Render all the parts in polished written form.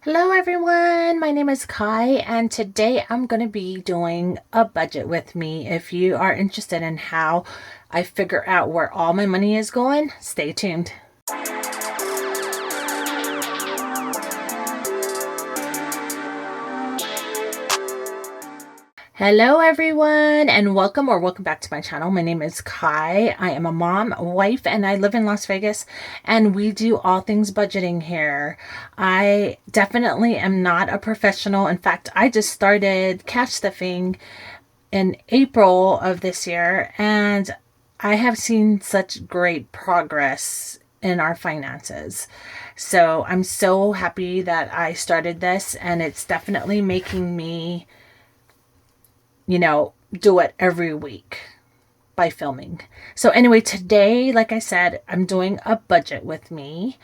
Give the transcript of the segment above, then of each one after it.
Hello everyone, my name is Kai and today I'm going to be doing a budget with me. If you are interested in how I figure out where all my money is going, stay tuned. Hello everyone and welcome back to my channel. My name is Kai. I am a mom, a wife, and I live in Las Vegas, and we do all things budgeting here. I definitely am not a professional. In fact, I just started cash stuffing in April of this year, and I have seen such great progress in our finances. So I'm so happy that I started this, and it's definitely making me do it every week by filming. So anyway, today, like I said, I'm doing a budget with me.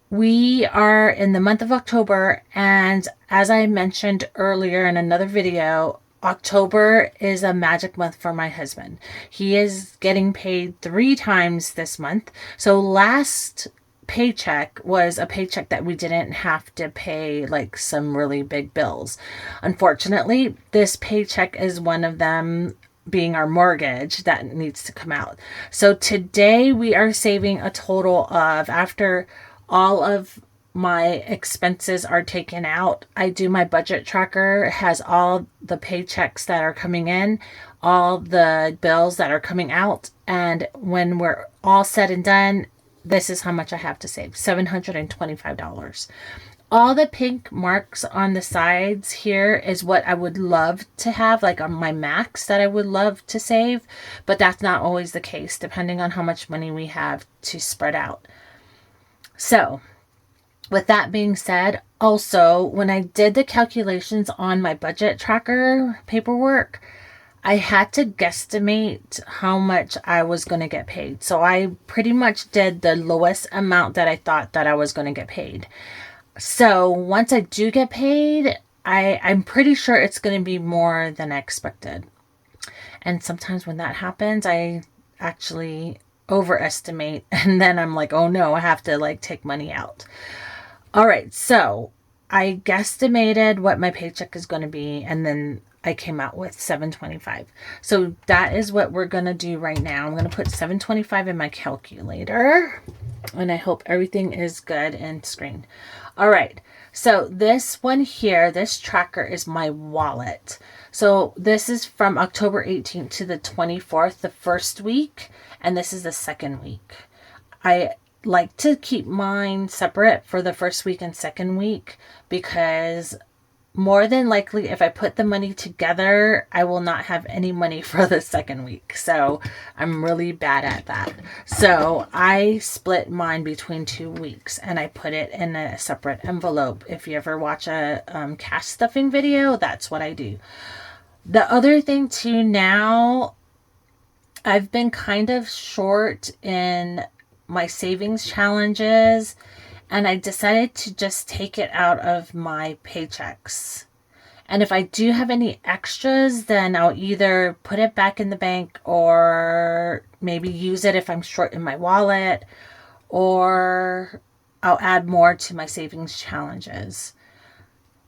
We are in the month of October, and as I mentioned earlier in another video, October is a magic month for my husband. He is getting paid 3 times this month. So last paycheck was a paycheck that we didn't have to pay like some really big bills. Unfortunately, this paycheck is one of them, being our mortgage that needs to come out. So today we are saving a total of, after all of my expenses are taken out, I do my budget tracker. It has all the paychecks that are coming in, all the bills that are coming out, and when we're all said and done, this is how much I have to save: $725. All the pink marks on the sides here is what I would love to have, like on my max that I would love to save, but that's not always the case depending on how much money we have to spread out. So with that being said, also when I did the calculations on my budget tracker paperwork, I had to guesstimate how much I was going to get paid. So I pretty much did the lowest amount that I thought that I was going to get paid. So once I do get paid, I'm pretty sure it's going to be more than I expected. And sometimes when that happens, I actually overestimate, and then I'm like, oh no, I have to like take money out. All right, so I guesstimated what my paycheck is going to be, and then I came out with $725. So that is what we're going to do right now. I'm going to put $725 in my calculator, and I hope everything is good and screened. All right, so this one here, this tracker is my wallet. So this is from October 18th to the 24th, the first week, and this is the second week. I like to keep mine separate for the first week and second week because more than likely, if I put the money together, I will not have any money for the second week. So I'm really bad at that. So I split mine between 2 weeks and I put it in a separate envelope. If you ever watch a cash stuffing video, that's what I do. The other thing too, now I've been kind of short in my savings challenges, and I decided to just take it out of my paychecks. And if I do have any extras, then I'll either put it back in the bank or maybe use it if I'm short in my wallet, or I'll add more to my savings challenges.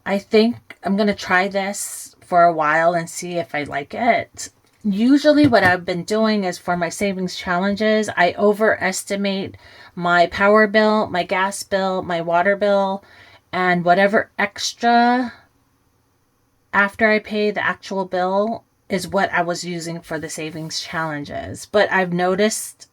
I think I'm going to try this for a while and see if I like it. Usually what I've been doing is, for my savings challenges, I overestimate my power bill, my gas bill, my water bill, and whatever extra after I pay the actual bill is what I was using for the savings challenges. But I've noticed,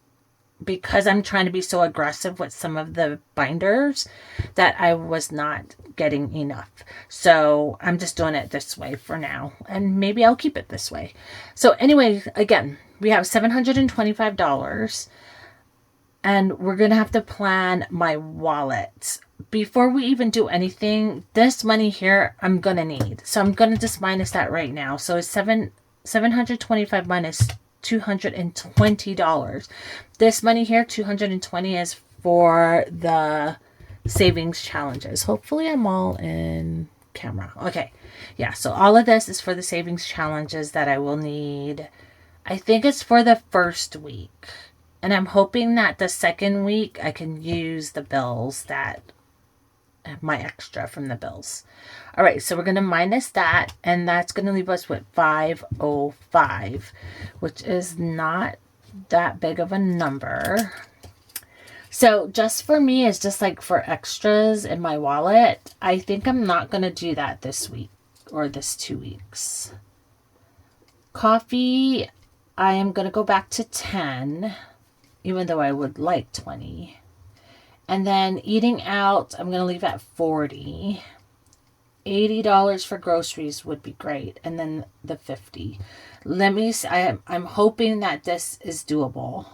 because I'm trying to be so aggressive with some of the binders, that I was not getting enough. So I'm just doing it this way for now, and maybe I'll keep it this way. So anyway, again, we have $725, and we're going to have to plan my wallet. Before we even do anything, this money here I'm going to need. So I'm going to just minus that right now. So it's 725 minus $220. This money here, $220, is for the savings challenges. Hopefully I'm all in camera. Okay. Yeah, so all of this is for the savings challenges that I will need. I think it's for the first week. And I'm hoping that the second week I can use the bills that my extra from the bills. All right, so we're going to minus that, and that's going to leave us with 505, which is not that big of a number. So just for me, it's just like for extras in my wallet. I think I'm not going to do that this week or this 2 weeks. Coffee, I am going to go back to 10, even though I would like 20. And then eating out, I'm going to leave at 40. $80 for groceries would be great. And then the 50. Let me see. I'm hoping that this is doable.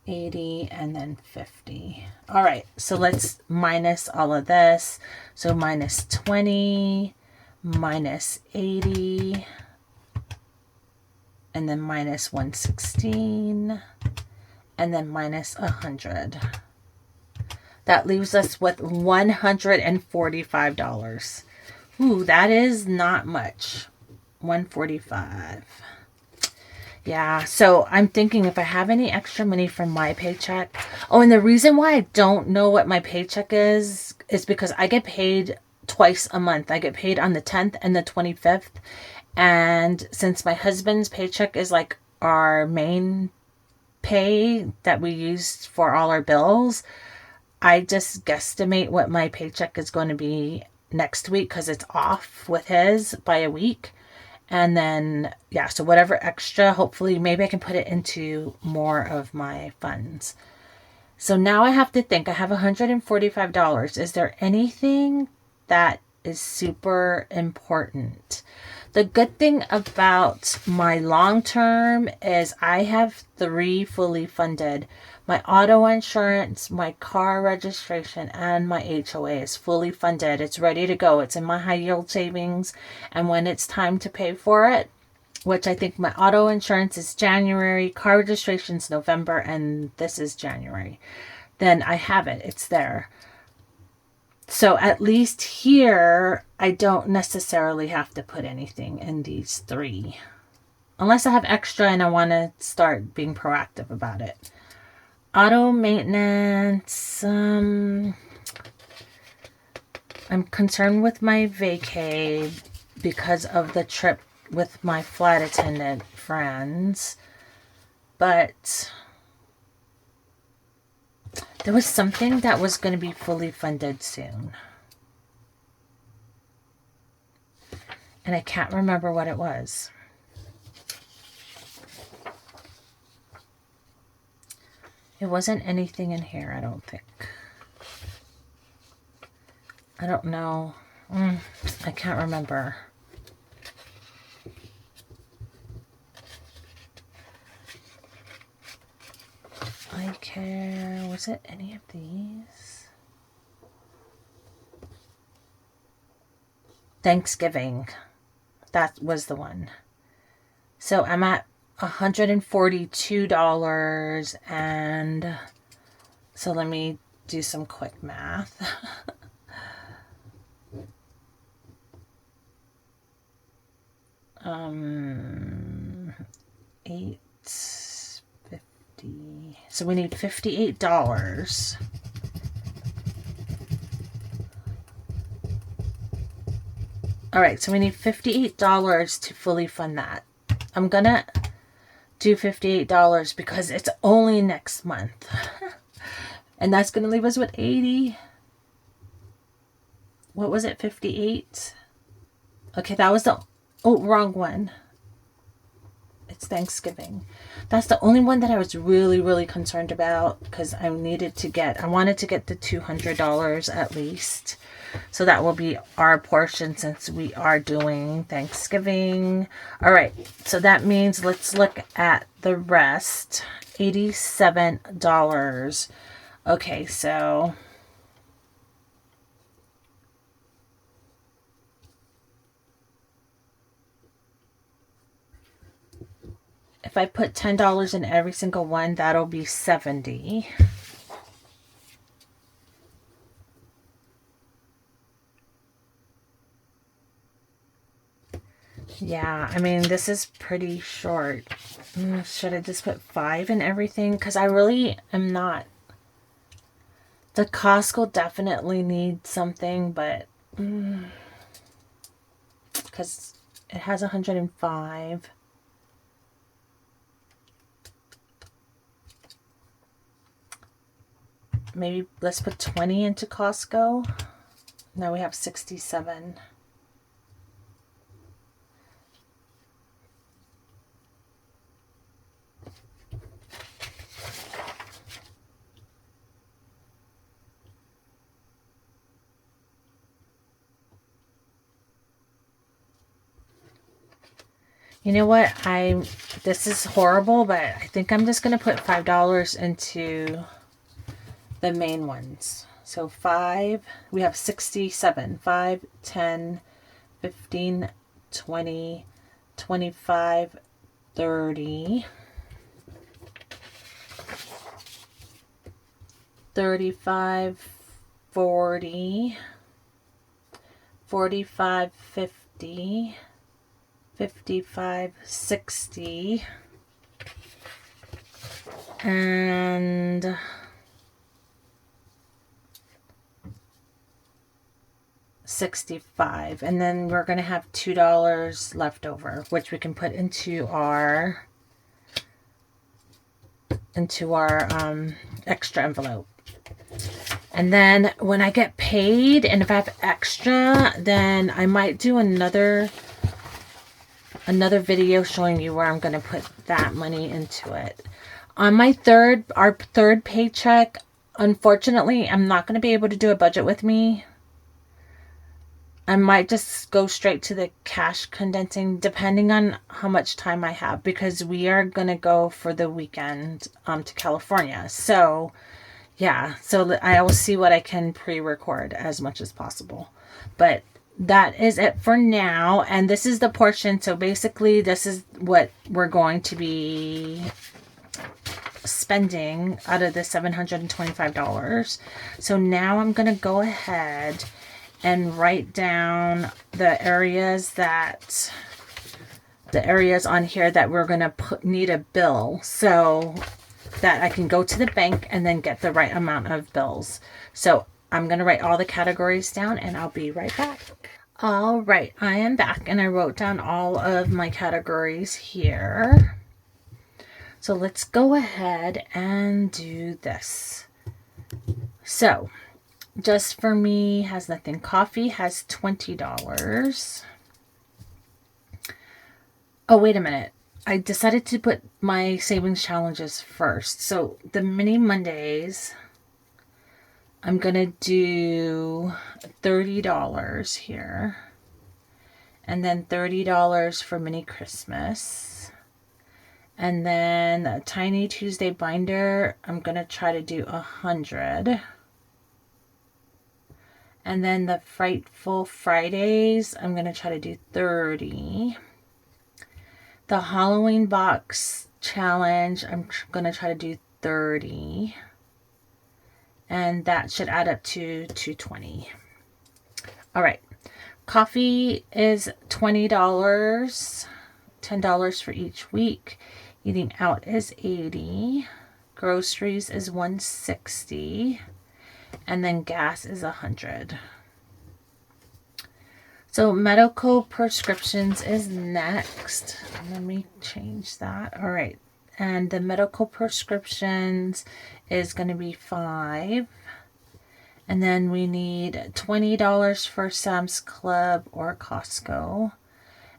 80 and then 50. All right, so let's minus all of this. So minus 20, minus 80, and then minus 116, and then minus 100. That leaves us with $145. Ooh, that is not much. 145. Yeah, so I'm thinking if I have any extra money from my paycheck. Oh, and the reason why I don't know what my paycheck is because I get paid twice a month. I get paid on the 10th and the 25th. And since my husband's paycheck is like our main pay that we use for all our bills, I just guesstimate what my paycheck is going to be next week because it's off with his by a week. And then, yeah, so whatever extra, hopefully, maybe I can put it into more of my funds. So now I have to think, I have $145. Is there anything that is super important? The good thing about my long term is I have 3 fully funded. My auto insurance, my car registration, and my HOA is fully funded. It's ready to go. It's in my high yield savings. And when it's time to pay for it, which I think my auto insurance is January, car registration is November, and this is January, then I have it. It's there. So at least here, I don't necessarily have to put anything in these 3. Unless I have extra and I want to start being proactive about it. Auto maintenance. I'm concerned with my vacay because of the trip with my flight attendant friends. But there was something that was going to be fully funded soon. And I can't remember what it was. It wasn't anything in here, I don't think. I don't know. I can't remember. I care. Was it any of these? Thanksgiving. That was the one. So I'm at $142, and so let me do some quick math. $8.50. So we need $58. All right, so we need $58 to fully fund that. I'm gonna do $58 because it's only next month. And that's going to leave us with 80. What was it? 58? Okay, that was the... Oh, wrong one. It's Thanksgiving. That's the only one that I was really, really concerned about because I wanted to get the $200 at least. So that will be our portion since we are doing Thanksgiving. All right. So that means let's look at the rest. $87. Okay. So if I put $10 in every single one, that'll be $70. Yeah, I mean, this is pretty short. Should I just put 5 in everything? Because I really am not The Costco definitely needs something, but because it has 105. Maybe let's put 20 into Costco. Now we have 67. You know what? This is horrible, but I think I'm just going to put $5 into the main ones. So 5, we have 67. 5, 10, 15, 20, 25, 30, 35, 40, 45, 50, 55, 60, and 65. And then we're going to have $2 left over, which we can put into our extra envelope. And then when I get paid, and if I have extra, then I might do another video showing you where I'm going to put that money into it. On our third paycheck, unfortunately, I'm not going to be able to do a budget with me. I might just go straight to the cash condensing, depending on how much time I have, because we are going to go for the weekend to California. So, yeah, so I will see what I can pre-record as much as possible. But that is it for now. And this is the portion. So basically, this is what we're going to be spending out of the $725. So now I'm going to go ahead and write down the areas on here that we're going to need a bill, so that I can go to the bank and then get the right amount of bills. So I'm going to write all the categories down and I'll be right back. All right, I am back and I wrote down all of my categories here. So let's go ahead and do this. So Just For Me has nothing. Coffee has $20. Oh, wait a minute. I decided to put my savings challenges first. So the mini Mondays, I'm going to do $30 here. And then $30 for mini Christmas. And then a Tiny Tuesday binder, I'm going to try to do 100. And then the Frightful Fridays, I'm going to try to do 30. The Halloween box challenge, I'm going to try to do 30. And that should add up to 220. All right. Coffee is $20. $10 for each week. Eating out is $80. Groceries is $160. And then gas is $100. So medical prescriptions is next. Let me change that. All right. And the medical prescriptions is going to be $5. And then we need $20 for Sam's Club or Costco.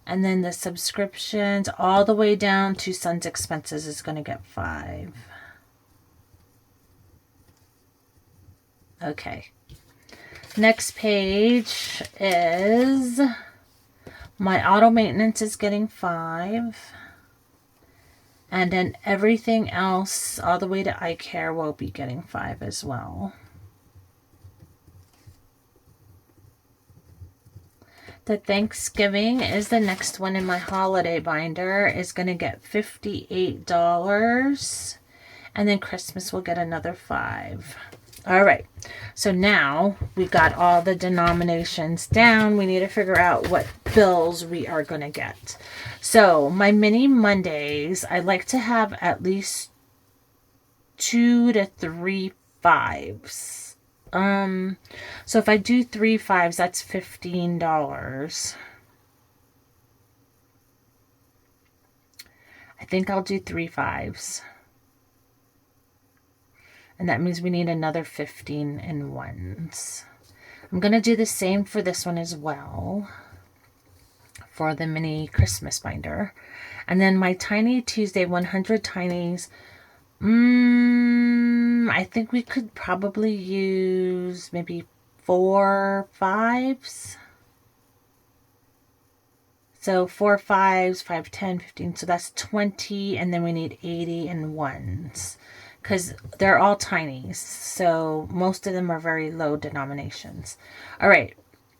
And then the subscriptions all the way down to Son's expenses is going to get $5. Okay. Next page is my auto maintenance is getting $5. And then everything else all the way to eye care will be getting $5 as well. The Thanksgiving is the next one in my holiday binder. Is going to get $58. And then Christmas will get another $5. All right. So now we got all the denominations down. We need to figure out what bills we are going to get. So my mini Mondays, I like to have at least 2 to 3 5s So if I do 3 5s, that's $15. I think I'll do 3 5s. And that means we need another 15 in ones. I'm going to do the same for this one as well, for the mini Christmas binder. And then my Tiny Tuesday 100 Tinies, I think we could probably use maybe 4 5s. So 4 5s, 5, 10, 15. So that's 20. And then we need 80 in ones, because they're all tinies. So most of them are very low denominations. All right.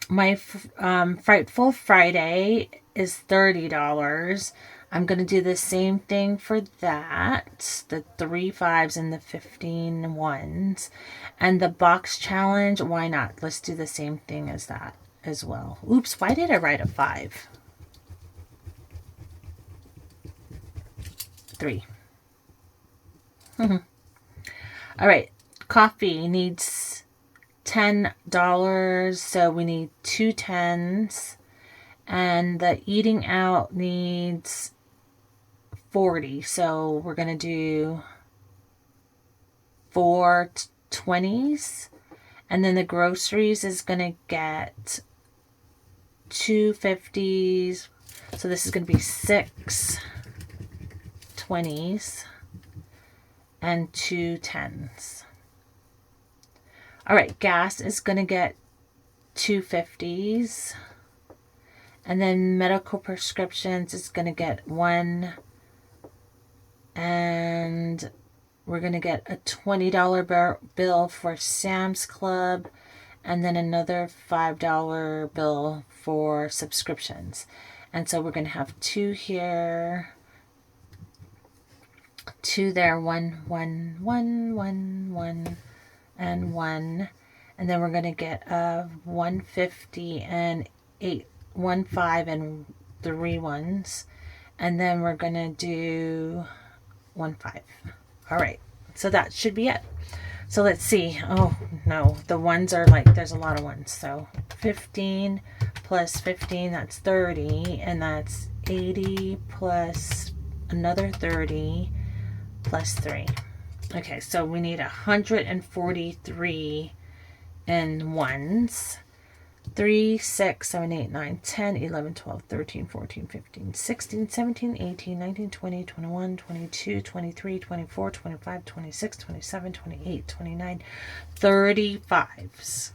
My Frightful Friday is $30. I'm going to do the same thing for that. The 3 5s and the 15 ones. And the box challenge, why not? Let's do the same thing as that as well. Oops, why did I write a 5? 3. All right. Coffee needs $10. So we need 2 10s. And the eating out needs 40. So we're going to do 4 20s. And then the groceries is going to get 2 50s. So this is going to be 6 20s and 2 10s. All right, gas is going to get 2 50s. And then medical prescriptions is going to get 1. And we're going to get a $20 bill for Sam's Club. And then another $5 bill for subscriptions. And so we're going to have 2 here, 2 there, 1, 1, 1, 1, 1, and 1. And then we're going to get a 150 and 8, 1 5 and 3 1s. And then we're going to do 1 5. All right. So that should be it. So let's see. Oh, no. The ones are like, there's a lot of ones. So 15 plus 15, that's 30. And that's 80 plus another 30 plus 3. Okay, so we need 143 in ones. 3, 6, 7, 8, 9, 10, 11, 12, 13, 14, 15, 16, 17, 18, 19, 20, 21, 22, 23, 24, 25, 26, 27, 28, 29, 35s.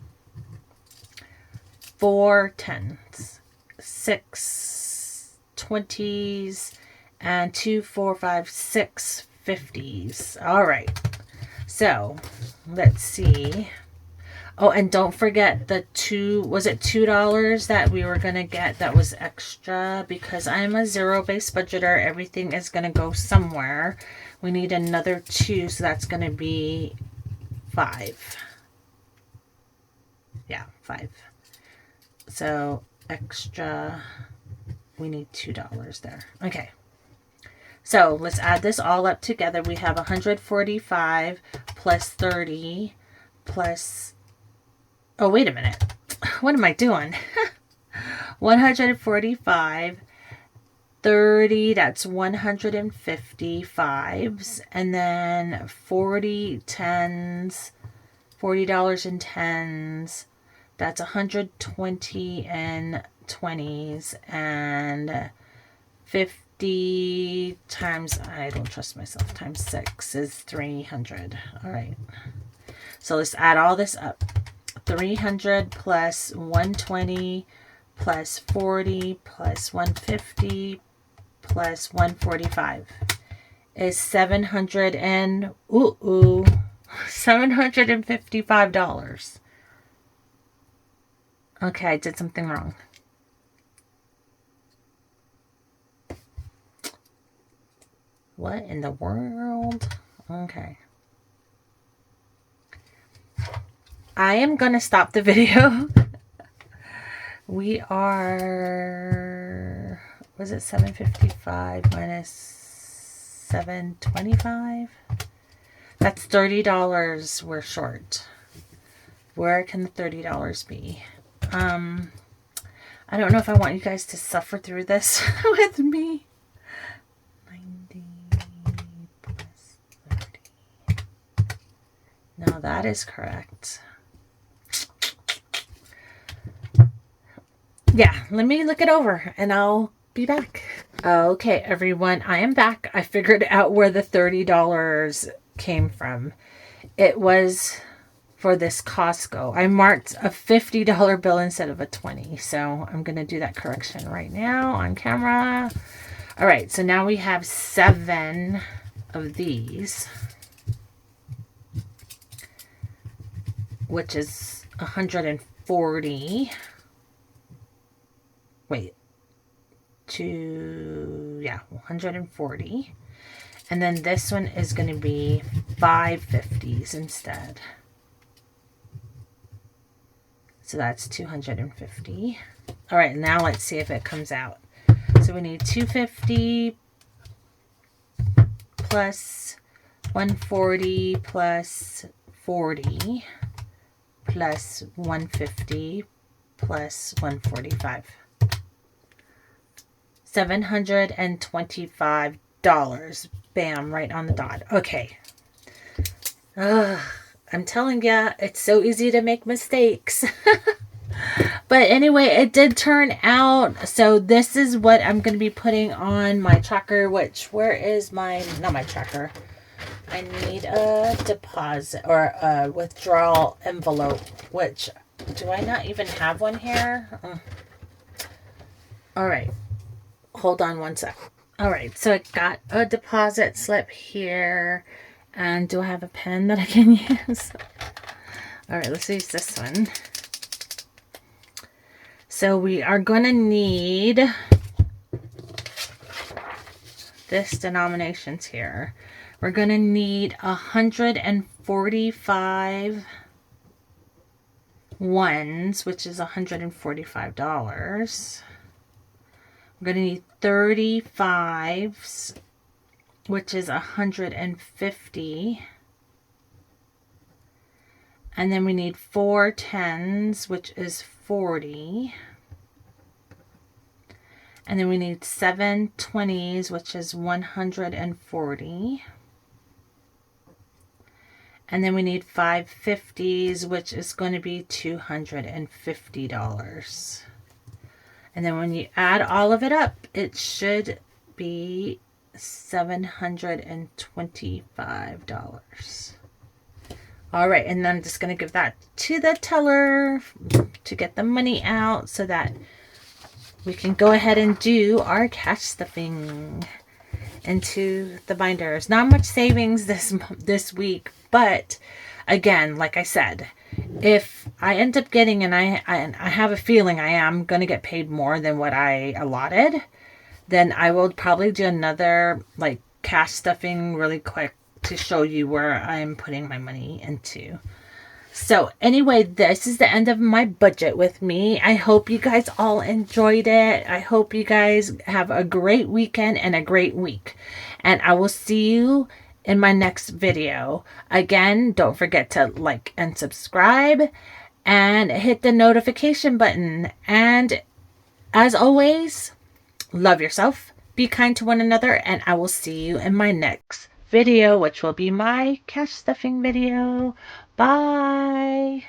4 10s, 6 20s, and 2, 4, 5, 6 50s. All right. So let's see. Oh, and don't forget the $2 that we were going to get that was extra, because I'm a zero-based budgeter. Everything is going to go somewhere. We need another 2, so that's going to be 5. Yeah, 5. So extra, we need $2 there. Okay. So let's add this all up together. We have 145 plus 30 plus... Oh, wait a minute. What am I doing? 145, 30, that's 155s. And then 40 10s, $40 in 10s. That's 120 and 20s. And 50 times, I don't trust myself, times 6 is 300. All right. So let's add all this up. 300 plus 120 plus 40 plus 150 plus 145 is $755. Okay, I did something wrong. What in the world? Okay. I am going to stop the video. We are, was it 755 minus 725? That's $30 we're short. Where can the $30 be? I don't know if I want you guys to suffer through this with me. 90 plus 30. No, that is correct. Yeah, let me look it over and I'll be back. Okay, everyone, I am back. I figured out where the $30 came from. It was for this Costco. I marked a $50 bill instead of a 20. So I'm going to do that correction right now on camera. All right, so now we have 7 of these, which is 140. Wait, 140. And then this one is going to be 5 50s instead. So that's 250. All right, now let's see if it comes out. So we need 250 plus 140 plus 40 plus 150 plus 145. $725. Bam, right on the dot. Okay. I'm telling ya, it's so easy to make mistakes. But anyway, it did turn out. So this is what I'm going to be putting on my tracker, which, where is my, not my tracker. I need a deposit or a withdrawal envelope, which, do I not even have one here? All right. Hold on one sec. All right. So I got a deposit slip here. And do I have a pen that I can use? All right, let's use this one. So we are going to need this denominations here. We're going to need 145 ones, which is $145. We're going to need 35s, which is 150. And then we need 4 10s, which is 40. And then we need 7 20s, which is 140. And then we need 5 50s, which is going to be $250. And then when you add all of it up, it should be $725. All right, and then I'm just going to give that to the teller to get the money out so that we can go ahead and do our cash stuffing into the binders. Not much savings this week, but again, like I said, if I end up getting, and I have a feeling I am going to get paid more than what I allotted, then I will probably do another like cash stuffing really quick to show you where I'm putting my money into. So anyway, this is the end of my budget with me. I hope you guys all enjoyed it. I hope you guys have a great weekend and a great week. And I will see you in my next video. Again, don't forget to like and subscribe and hit the notification button. And as always, love yourself, be kind to one another, and I will see you in my next video, which will be my cash stuffing video. Bye.